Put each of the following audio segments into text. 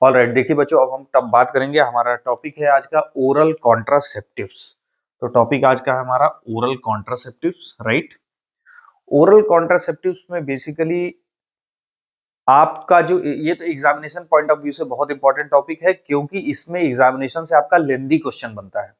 Alright, देखिए बच्चों, अब हम तब बात करेंगे। हमारा टॉपिक है आज का ओरल कॉन्ट्रासेप्टिव्स। तो टॉपिक आज का है हमारा oral contraceptives, right. Oral contraceptives में बेसिकली आपका जो ये तो एग्जामिनेशन पॉइंट ऑफ व्यू से बहुत इंपॉर्टेंट टॉपिक है, क्योंकि इसमें एग्जामिनेशन से आपका लेंदी क्वेश्चन बनता है,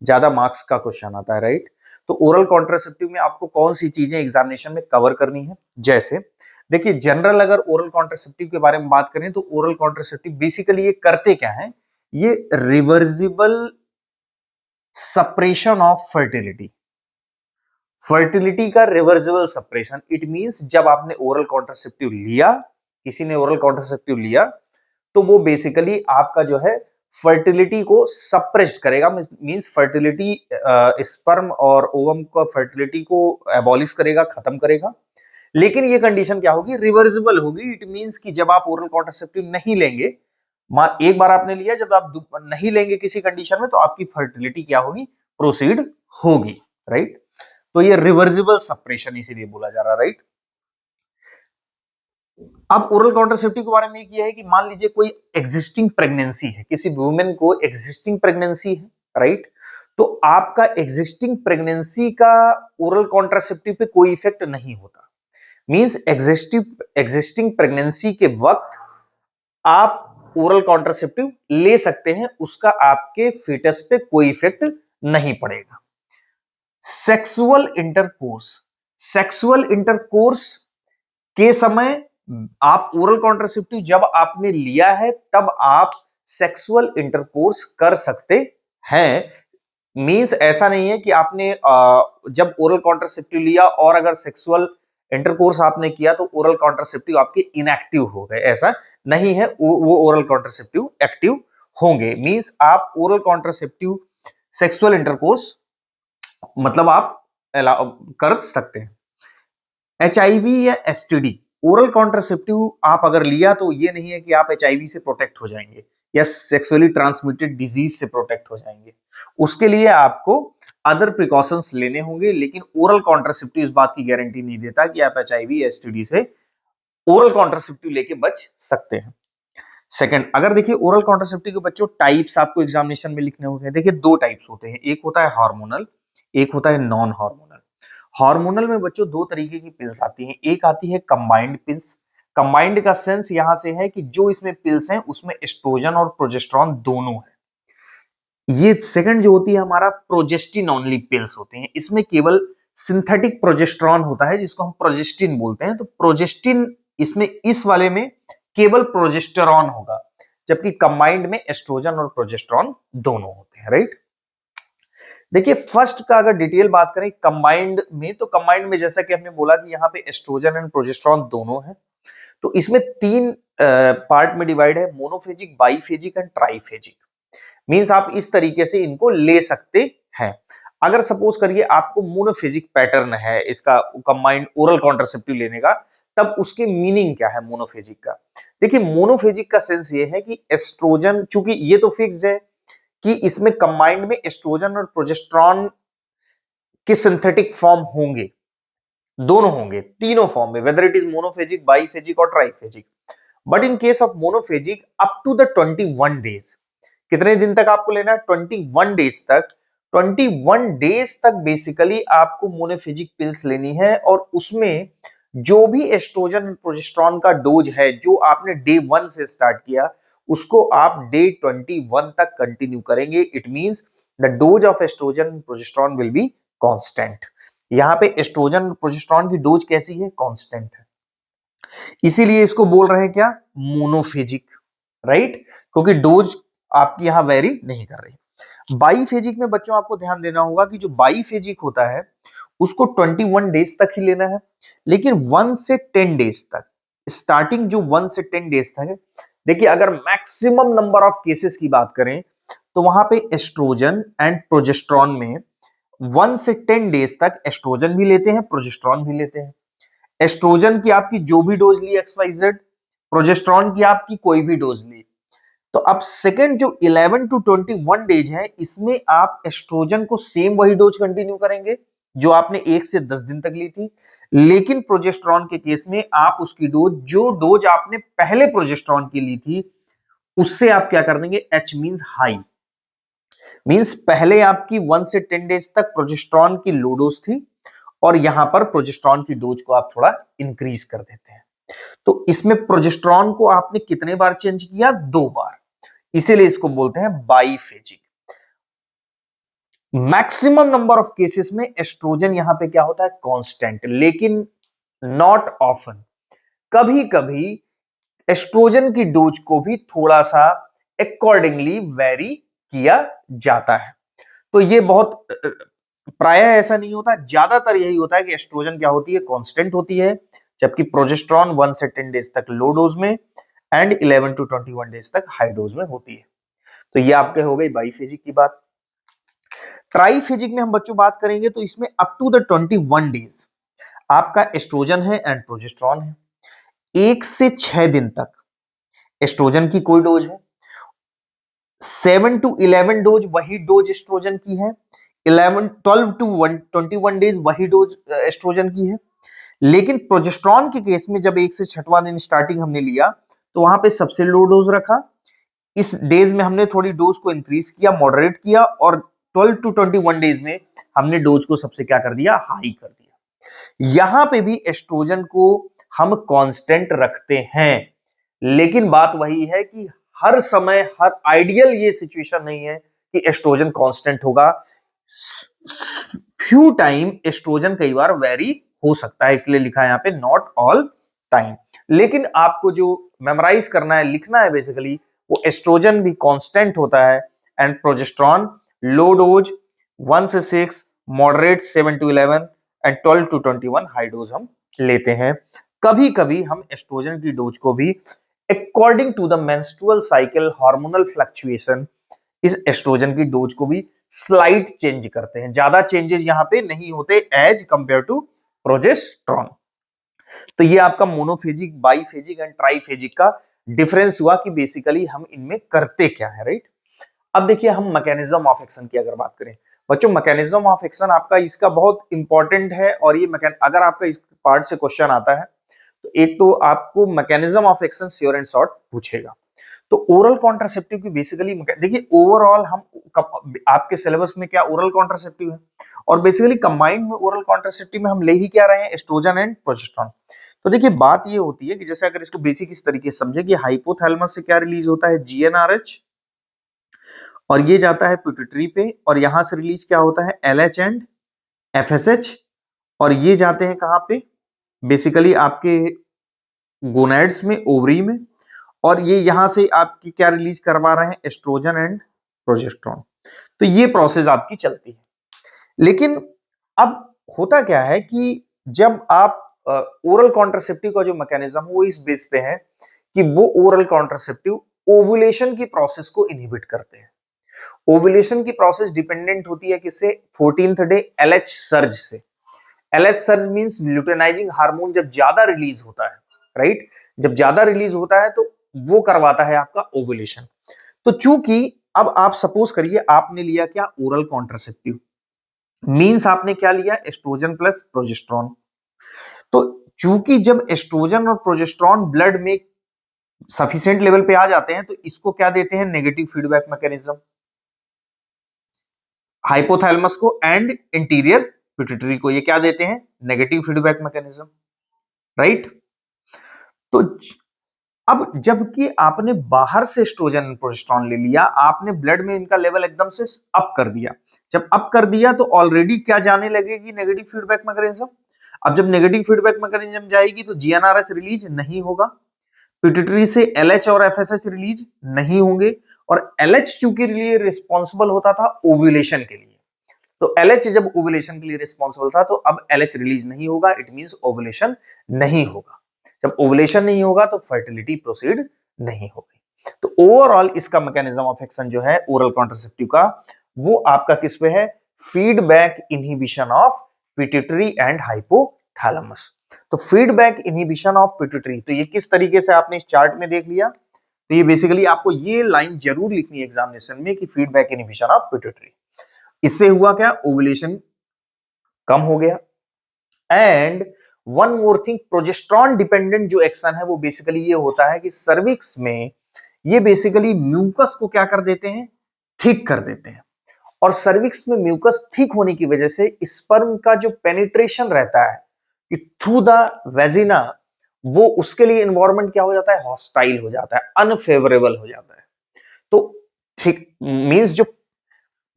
ज्यादा मार्क्स का क्वेश्चन आता है, राइट। तो ओरल कॉन्ट्रासेप्टिव में आपको कौन सी चीजें एग्जामिनेशन में कवर करनी है, जैसे देखिए जनरल अगर ओरल कॉन्ट्रासेप्टिव के बारे में बात करें तो ओरल कॉन्ट्रासेप्टिव बेसिकली ये करते क्या है, ये reversible suppression of fertility, fertility का रिवर्सिबल सप्रेशन। इट मींस जब आपने ओरल कॉन्ट्रासेप्टिव लिया, किसी ने ओरल कॉन्ट्रासेप्टिव लिया, तो वो बेसिकली आपका जो है फर्टिलिटी को सप्रेस्ड करेगा, मींस फर्टिलिटी स्पर्म और ओवम का फर्टिलिटी को एबॉलिश करेगा, खत्म करेगा। लेकिन ये कंडीशन क्या होगी, रिवर्सिबल होगी। इट मींस कि जब आप ओरल कॉन्ट्रासेप्टिव नहीं लेंगे, एक बार आपने लिया, जब आप नहीं लेंगे किसी कंडीशन में, तो आपकी फर्टिलिटी क्या होगी, प्रोसीड होगी, राइट। तो ये रिवर्सिबल सप्रेशन इसीलिए बोला जा रहा है, राइट। अब ओरल कॉन्ट्रासेप्टिव के बारे में यह है कि मान लीजिए कोई एग्जिस्टिंग प्रेगनेंसी है, किसी वुमेन को एग्जिस्टिंग प्रेगनेंसी है, राइट। तो आपका एग्जिस्टिंग प्रेगनेंसी का ओरल कॉन्ट्रासेप्टिव पे कोई इफेक्ट नहीं होता। मींस एग्जिस्टिंग प्रेगनेंसी के वक्त आप ओरल कॉन्ट्रासेप्टिव ले सकते हैं, उसका आपके फीटस पे कोई इफेक्ट नहीं पड़ेगा। सेक्सुअल इंटरकोर्स के समय आप ओरल कॉन्ट्रासेप्टिव जब आपने लिया है, तब आप सेक्सुअल इंटरकोर्स कर सकते हैं। मींस ऐसा नहीं है कि आपने जब ओरल कॉन्ट्रासेप्टिव लिया और अगर सेक्सुअल इंटरकोर्स आपने किया तो ओरल कॉन्ट्रासेप्टिव आपके इनएक्टिव हो गए, ऐसा नहीं है। वो ओरल कॉन्ट्रासेप्टिव एक्टिव होंगे। मींस आप ओरल कॉन्ट्रासेप्टिव सेक्सुअल इंटरकोर्स मतलब आप कर सकते हैं। एचआईवी या एसटीडी, ओरल कॉन्ट्रासेप्टिव आप अगर लिया तो ये नहीं है कि आप एचआईवी से प्रोटेक्ट हो जाएंगे या सेक्सुअली ट्रांसमिटेड डिजीज से प्रोटेक्ट हो जाएंगे। उसके लिए आपको अदर प्रिकॉशंस लेने होंगे, लेकिन ओरल कॉन्ट्रासेप्टिव इस बात की गारंटी नहीं देता कि आप एचआईवी या एसटीडी से ओरल कॉन्ट्रासेप्टिव लेके बच सकते हैं। सेकंड, अगर देखिए ओरल कॉन्ट्रासेप्टिव के बच्चों टाइप्स आपको एग्जामिनेशन में लिखने होंगे। देखिए दो टाइप्स होते हैं, एक होता है हार्मोनल, एक होता है नॉन हार्मोनल। हार्मोनल में बच्चों दो तरीके की पिल्स आती हैं। एक आती है कंबाइंड पिल्स। कंबाइंड का सेंस यहां से है कि जो इसमें पिल्स हैं उसमें एस्ट्रोजन और प्रोजेस्टेरॉन दोनों है। ये सेकंड जो होती है हमारा प्रोजेस्टिन ओनली पिल्स होते हैं। इसमें केवल सिंथेटिक प्रोजेस्टेरॉन होता है, जिसको हम प्रोजेस्टिन बोलते हैं। तो प्रोजेस्टिन इसमें, इस वाले में केवल प्रोजेस्टेरॉन होगा, जबकि कंबाइंड में एस्ट्रोजन और प्रोजेस्टेरॉन दोनों होते हैं, राइट। देखिए फर्स्ट का अगर डिटेल बात करें कंबाइंड में, तो कंबाइंड में जैसा कि हमने बोला कि यहाँ पे एस्ट्रोजन एंड प्रोजेस्टेरॉन दोनों है। तो इसमें तीन पार्ट में डिवाइड है, monophasic, biphasic and triphasic. Means आप इस तरीके से इनको ले सकते हैं। अगर सपोज करिए आपको मोनोफेजिक पैटर्न है इसका कंबाइंड ओरल कॉन्ट्रासेप्टिव लेने का, तब उसके मीनिंग क्या है मोनोफेजिक का। देखिए मोनोफेजिक का सेंस ये है कि एस्ट्रोजन, चूंकि ये तो फिक्स्ड है कि इसमें कंबाइंड में एस्ट्रोजन और प्रोजेस्टेरॉन के सिंथेटिक फॉर्म होंगे, दोनों होंगे, तीनों फॉर्म में, whether it is monophasic, biphasic और triphasic. But in case of monophasic up to the 21 days, कितने दिन तक आपको लेना है, 21 डेज तक। 21 डेज तक बेसिकली आपको मोनोफेजिक पिल्स लेनी है, और उसमें जो भी एस्ट्रोजन और प्रोजेस्टेरॉन का डोज है, जो आपने डे 1 से स्टार्ट किया, उसको आप डे 21 तक कंटिन्यू करेंगे। It means the dose of oestrogen and progesterone will be constant. यहां पे एस्ट्रोजन और प्रोजेस्टेरॉन की डोज कैसी है, कांस्टेंट है, इसीलिए इसको बोल रहे हैं क्या, मोनोफेजिक, राइट, क्योंकि डोज आपकी यहां वेरी नहीं कर रही। बाईफेजिक में बच्चों आपको ध्यान देना होगा कि जो बाईफेजिक होता है उसको 21 डेज तक ही लेना है, लेकिन 1 से 10 डेज तक, स्टार्टिंग जो 1 से 10 डेज तक है। देखिए अगर मैक्सिमम नंबर ऑफ केसेस की बात करें तो वहां पे एस्ट्रोजन एंड प्रोजेस्टेरॉन में 1 से 10 डेज तक एस्ट्रोजन भी लेते हैं, प्रोजेस्टेरॉन भी लेते हैं। एस्ट्रोजन की आपकी जो भी डोज ली XYZ, प्रोजेस्टेरॉन की आपकी कोई भी डोज ली। तो अब सेकंड जो 11 टू 21 डेज है, इसमें आप एस्ट्रोजन को सेम वही डोज कंटिन्यू करेंगे जो आपने 1 से 10 दिन तक ली थी, लेकिन प्रोजेस्टेरॉन के केस में आप उसकी डोज, जो डोज आपने पहले प्रोजेस्टेरॉन की ली थी, उससे आप क्या कर देंगे, H मींस हाई, मींस पहले आपकी 1 से 10 डेज तक प्रोजेस्टेरॉन की लो डोज थी और यहां पर प्रोजेस्टेरॉन की डोज को आप थोड़ा इंक्रीज कर देते हैं। तो इसमें प्रोजेस्टेरॉन को आपने कितने बार चेंज किया, 2 बार, इसीलिए इसको बोलते हैं biphasic. Maximum number of cases में एस्ट्रोजन यहां पे क्या होता है, कांस्टेंट, लेकिन नॉट ऑफन, कभी कभी एस्ट्रोजन की डोज को भी थोड़ा सा अकॉर्डिंगली वेरी किया जाता है। तो ये बहुत प्रायः ऐसा नहीं होता, ज्यादातर यही होता है कि एस्ट्रोजन क्या होती है, कांस्टेंट होती है, जबकि प्रोजेस्टेरॉन 1 से 10 डेज तक लो डोज में एंड 11 टू 21 डेज तक हाई डोज में होती है। तो ये आपके हो गई बाईफेजिक की बात। ट्राईफेजिक में हम बच्चों बात करेंगे तो इसमें अप टू द 21 डेज आपका एस्ट्रोजन है एंड प्रोजेस्टेरॉन है। 1 से 6 दिन तक एस्ट्रोजन की कोई डोज है, 7 टू 11 डोज वही डोज एस्ट्रोजन की है, 12 टू 21 डेज वही डोज एस्ट्रोजन की है। लेकिन प्रोजेस्टेरॉन के केस में जब 1 से 6वां दिन स्टार्टिंग हमने लिया तो वहां पे सबसे लो डोज रखा, इस डेज में हमने थोड़ी डोज को इंक्रीज किया, मॉडरेट किया, और 12 टू 21 डेज में हमने डोज को सबसे क्या कर दिया, हाई कर दिया। यहां पे भी एस्ट्रोजन को हम कांस्टेंट रखते हैं, लेकिन बात वही है कि हर समय, हर आइडियल ये सिचुएशन नहीं है कि एस्ट्रोजन कांस्टेंट होगा। फ्यू टाइम एस्ट्रोजन कई बार वेरी हो सकता है, इसलिए लिखा है यहां पे नॉट ऑल टाइम। लेकिन आपको जो मेमोराइज करना है, लिखना है बेसिकली, वो एस्ट्रोजन भी कांस्टेंट होता है एंड प्रोजेस्टेरॉन लो डोज 1 से 6, moderate 7 to 11 and 12 to 21 high dose हम लेते हैं। कभी कभी हम एस्ट्रोजन की डोज को भी according to the menstrual cycle hormonal fluctuation, इस एस्ट्रोजन की डोज को भी स्लाइट चेंज करते हैं, ज्यादा चेंजेस यहां पे नहीं होते एज कंपेयर टू प्रोजेस्टेरॉन। तो ये आपका मोनोफेजिक, बाईफेजिक एंड ट्राईफेजिक का डिफरेंस हुआ कि बेसिकली हम इनमें करते क्या है, राइट। अब देखिए हम मैकेनिज्म ऑफ एक्शन की अगर बात करें बच्चों, मैकेनिज्म ऑफ एक्शन आपका इसका बहुत इंपॉर्टेंट है, और ये अगर आपका इस पार्ट से क्वेश्चन आता है तो एक तो आपको mechanism of action sure and short पूछेगा। तो ओरल कॉन्ट्रासेप्टिव की बेसिकली देखिए, ओवरऑल हम आपके सिलेबस में क्या ओरल कॉन्ट्रासेप्टिव है, और बेसिकली कंबाइंड में ओरल कॉन्ट्रासेप्टिव में हम ले ही क्या रहे हैं, एस्ट्रोजन एंड प्रोजेस्टेरॉन। तो देखिए बात ये होती है कि जैसे अगर इसको बेसिक इस तरीके से समझे कि हाइपोथैलेमस से क्या रिलीज होता है, जीएनआरएच, और ये जाता है पिट्यूटरी पे, और यहां से रिलीज क्या होता है, एलएच एंड एफएसएच, और ये जाते हैं कहां पे, बेसिकली आपके गोनाड्स में, ओवरी में, और ये यहां से आपकी क्या रिलीज करवा रहे हैं, एस्ट्रोजन एंड प्रोजेस्टेरॉन। तो ये प्रोसेस आपकी चलती है। लेकिन अब होता क्या है कि जब आप ओरल कॉन्ट्रासेप्टिव का जो मैकेनिज्म वो इस बेस पे है कि वो ओरल कॉन्ट्रासेप्टिव ओवुलेशन की प्रोसेस को इनहिबिट करते हैं। ओवुलेशन की प्रोसेस डिपेंडेंट होती है किससे, 14th डे एलएच सर्ज से। LH surge means luteinising hormone जब ज्यादा रिलीज होता है, राइट, जब ज्यादा रिलीज होता है तो वो करवाता है आपका ओवुलेशन। तो चूंकि अब आप सपोज करिए आपने लिया क्या, ओरल कॉन्ट्रासेप्टिव, मींस आपने क्या लिया, एस्ट्रोजन प्लस प्रोजेस्टेरॉन। तो चूंकि जब एस्ट्रोजन और प्रोजेस्टेरॉन ब्लड में सफिशिएंट लेवल पे आ जाते हैं तो इसको क्या देते हैं, नेगेटिव फीडबैक मैकेनिज्म, हाइपोथैलेमस को एंड इंटीरियर पिट्यूटरी को, ये क्या देते हैं, नेगेटिव फीडबैक मैकेनिज्म, राइट। तो अब जबकि आपने बाहर से एस्ट्रोजन प्रोजेस्टेरॉन ले लिया, आपने ब्लड में इनका लेवल एकदम से अप कर दिया, जब अप कर दिया तो ऑलरेडी क्या जाने लगेगी, नेगेटिव फीडबैक मैकेनिज्म। अब जब नेगेटिव फीडबैक मैकेनिज्म जाएगी तो जीएनआरएच रिलीज नहीं होगा, पिट्यूटरी से एलएच और एफएसएच रिलीज नहीं होंगे, और एलएच चूंकि लिए रिस्पॉन्सिबल होता था ओव्यूलेशन के लिए, तो एलएच जब ओवुलेशन के लिए रिस्पॉन्सिबल था तो अब एलएच रिलीज नहीं होगा, इट मींस ओवुलेशन नहीं होगा। जब ओवुलेशन नहीं होगा तो फर्टिलिटी प्रोसीड नहीं होगी। तो ओवरऑल इसका मैकेनिज्म ऑफ एक्शन जो है ओरल कॉन्ट्रासेप्टिव का, वो आपका किस पे है, feedback inhibition of pituitary and hypothalamus. तो फीडबैक इनहिबिशन ऑफ पिट्यूटरी, तो ये किस तरीके से आपने इस चार्ट में देख लिया, तो ये बेसिकली आपको ये लाइन जरूर लिखनी है एग्जामिनेशन में कि फीडबैक इनहिबिशन ऑफ पिट्यूटरी। इससे हुआ क्या, ओवुलेशन कम हो गया, and one more thing, progesterone dependent जो एक्शन है वो बेसिकली ये होता है कि सर्विक्स में ये बेसिकली म्यूकस को क्या कर देते हैं, थिक कर देते हैं। और सर्विक्स में म्यूकस थिक होने की वजह से स्पर्म का जो पेनिट्रेशन रहता है कि थ्रू द वेजिना, वो उसके लिए एनवायरनमेंट क्या हो जाता है, हॉस्टाइल हो जाता है, अनफेवरेबल हो जाता है। तो ठीक मींस जो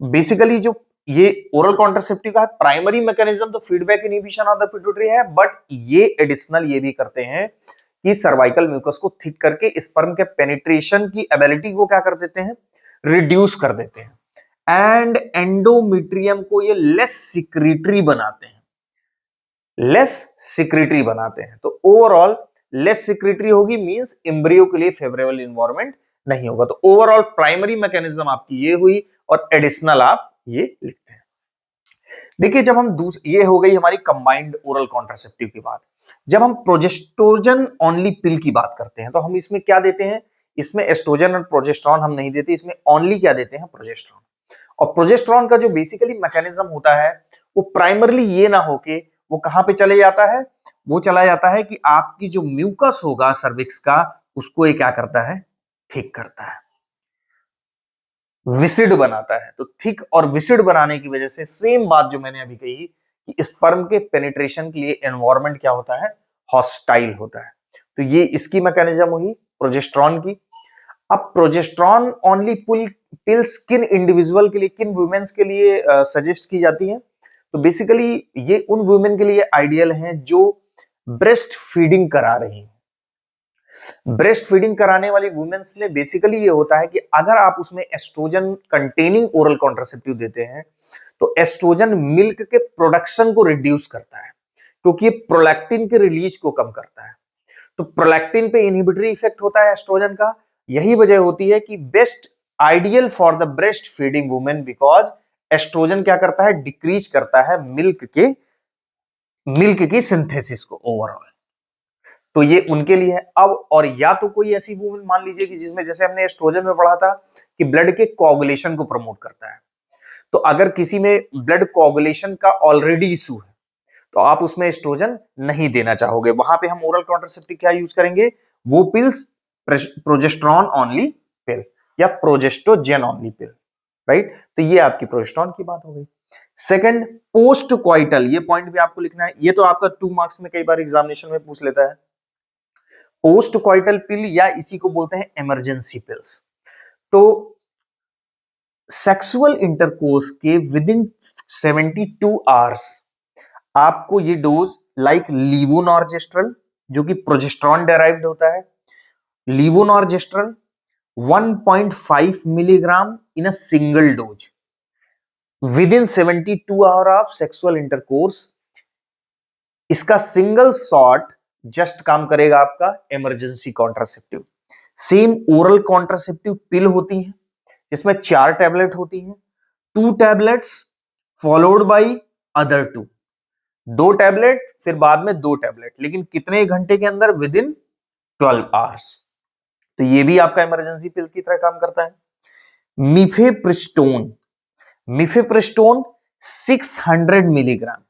बेसिकली जो ये ओरल कॉन्ट्रासेप्टिव का प्राइमरी मैकेनिज्म तो feedback inhibition of the pituitary है, बट ये एडिशनल ये भी करते हैं कि सर्वाइकल म्यूकस को थिक करके स्पर्म के पेनिट्रेशन की एबिलिटी को क्या कर देते हैं, रिड्यूस कर देते हैं। एंड एंडोमेट्रियम को ये लेस सिक्रीटरी बनाते हैं, लेस सिक्रीटरी बनाते हैं। तो ओवरऑल लेस सिक्रीटरी होगी मींस एम्ब्रियो के लिए फेवरेबल एनवायरनमेंट नहीं होगा। तो ओवरऑल प्राइमरी मैकेनिज्म आपकी ये हुई और एडिशनल आप ये लिखते हैं। देखिए जब हम ये हो गई हमारी कंबाइंड ओरल कॉन्ट्रासेप्टिव की बात। जब हम प्रोजेस्टेरोन ओनली पिल की बात करते हैं तो हम इसमें क्या देते हैं, इसमें एस्ट्रोजन और प्रोजेस्टेरोन हम नहीं देते, इसमें ओनली क्या देते हैं, प्रोजेस्टेरोन। और प्रोजेस्टेरोन का जो बेसिकली मैकेनिज्म होता है वो प्राइमरली ये ना होके वो कहां पे चले जाता है, वो चला जाता है कि आपकी जो म्यूकस होगा सर्विक्स का उसको ये क्या करता है, थिक करता है, विसिड बनाता है। तो थिक और विसिड बनाने की वजह से सेम बात जो मैंने अभी कही कि स्पर्म के पेनिट्रेशन के लिए एनवायरनमेंट क्या होता है, हॉस्टाइल होता है। तो ये इसकी मैकेनिज्म हुई प्रोजेस्टेरोन की। अब प्रोजेस्टेरोन ओनली पिल्स किन इंडिविजुअल के लिए, किन वुमेन्स के लिए सजेस्ट की जाती है, तो बेसिकली ये उन वुमेन के लिए आइडियल हैं जो ब्रेस्ट फीडिंग करा रही हैं। ब्रेस्ट फीडिंग कराने वाली वुमेन्स में बेसिकली ये होता है कि अगर आप उसमें एस्ट्रोजन कंटेनिंग ओरल कॉन्ट्रासेप्टिव देते हैं तो एस्ट्रोजन मिल्क के प्रोडक्शन को रिड्यूस करता है, क्योंकि ये प्रोलैक्टिन के रिलीज को कम करता है। तो प्रोलैक्टिन पे इनहिबिटरी इफेक्ट होता है एस्ट्रोजन का। यही वजह होती है कि best ideal for the breast feeding women, because estrogen क्या करता है, डिक्रीज करता है मिल्क की सिंथेसिस को ओवरऑल। तो ये उनके लिए है। अब और या तो कोई ऐसी वुमेन मान लीजिए कि जिसमें जैसे हमने एस्ट्रोजन में पढ़ा था कि ब्लड के कोगुलेशन को प्रमोट करता है, तो अगर किसी में ब्लड कोगुलेशन का ऑलरेडी इशू है तो आप उसमें एस्ट्रोजन नहीं देना चाहोगे, वहां पे हम ओरल कॉन्ट्रासेप्टिव क्या यूज करेंगे, वो पिल्स प्रोजेस्टेरोन ओनली पिल या प्रोजेस्टोजेन ओनली पिल, राइट। तो ये आपकी प्रोजेस्टेरोन की बात हो गई। सेकंड, पोस्ट क्वाइटल, ये पॉइंट भी आपको लिखना है, ये तो आपका 2 मार्क्स में कई बार एग्जामिनेशन में पूछ लेता है। पोस्ट क्वाइटल पिल या इसी को बोलते हैं इमरजेंसी पिल्स। तो सेक्सुअल इंटरकोर्स के विद इन 72 आवर्स आपको ये डोज लाइक लीवोनॉर्जेस्ट्रल जो कि प्रोजेस्टेरोन डेराइव्ड होता है, लीवोनॉर्जेस्ट्रल 1.5 milligram in a single dose with in 72 hour of sexual intercourse. इसका सिंगल शॉट जस्ट काम करेगा आपका emergency contraceptive. Same oral contraceptive पिल होती हैं जिसमें 4 टैबलेट होती हैं, 2 tablets followed by other 2, 2 tablet फिर बाद में 2 टैबलेट, लेकिन कितने घंटे के अंदर, विद इन 12 आवर्स। तो ये भी आपका इमरजेंसी पिल की तरह काम करता है। Mifepristone, mifepristone 600 milligram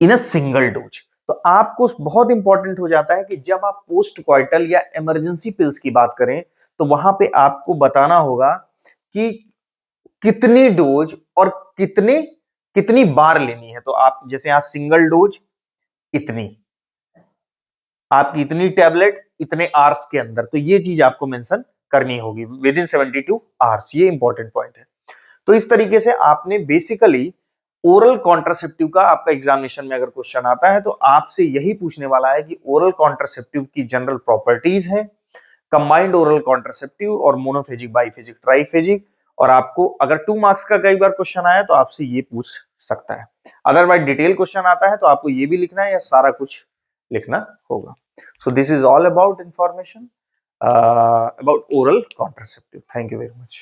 in a single dose. तो आपको बहुत इंपॉर्टेंट हो जाता है कि जब आप पोस्ट क्वार्टल या इमरजेंसी पिल्स की बात करें तो वहां पे आपको बताना होगा कि कितनी डोज और कितनी बार लेनी है। तो आप जैसे यहां सिंगल डोज इतनी, आपकी इतनी टैबलेट इतने आवर्स के अंदर, तो ये चीज आपको मेंशन करनी होगी विद इन 72 आवर्स। ये इंपॉर्टेंट पॉइंट है। तो इस तरीके से आपने बेसिकली ओरल कॉन्ट्रासेप्टिव का आपका एग्जामिनेशन में अगर क्वेश्चन आता है तो आपसे यही पूछने वाला है कि ओरल कॉन्ट्रासेप्टिव की जनरल प्रॉपर्टीज है, कंबाइंड ओरल कॉन्ट्रासेप्टिव और मोनोफेजिक, बाइफेजिक, ट्राइफेजिक। और आपको अगर 2 मार्क्स का कई बार क्वेश्चन आया तो आपसे ये पूछ सकता है। अदरवाइज डिटेल क्वेश्चन आता है तो आपको ये भी लिखना है या सारा कुछ लिखना होगा। So this is all about information about oral contraceptive. Thank you very much.